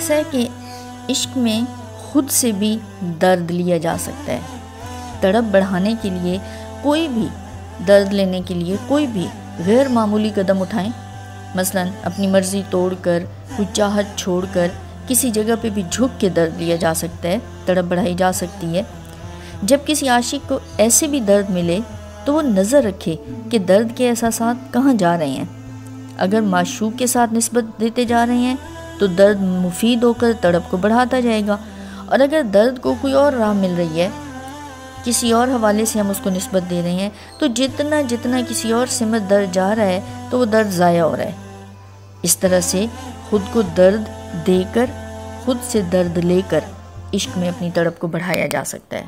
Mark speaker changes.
Speaker 1: ایسا ہے کہ عشق میں خود سے بھی درد لیا جا سکتا ہے۔ تڑپ بڑھانے کے لیے کوئی بھی، درد لینے کے لیے کوئی بھی غیر معمولی قدم اٹھائیں، مثلا اپنی مرضی توڑ کر، کوئی چاہت چھوڑ کر، کسی جگہ پہ بھی جھک کے درد لیا جا سکتا ہے، تڑپ بڑھائی جا سکتی ہے۔ جب کسی عاشق کو ایسے بھی درد ملے تو وہ نظر رکھے کہ درد کے احساسات کہاں جا رہے ہیں۔ اگر معشوق کے ساتھ نسبت دیتے جا رہے ہیں تو درد مفید ہو کر تڑپ کو بڑھاتا جائے گا، اور اگر درد کو کوئی اور راہ مل رہی ہے، کسی اور حوالے سے ہم اس کو نسبت دے رہے ہیں، تو جتنا کسی اور سمت درد جا رہا ہے تو وہ درد ضائع ہو رہا ہے۔ اس طرح سے خود کو درد دے کر، خود سے درد لے کر عشق میں اپنی تڑپ کو بڑھایا جا سکتا ہے۔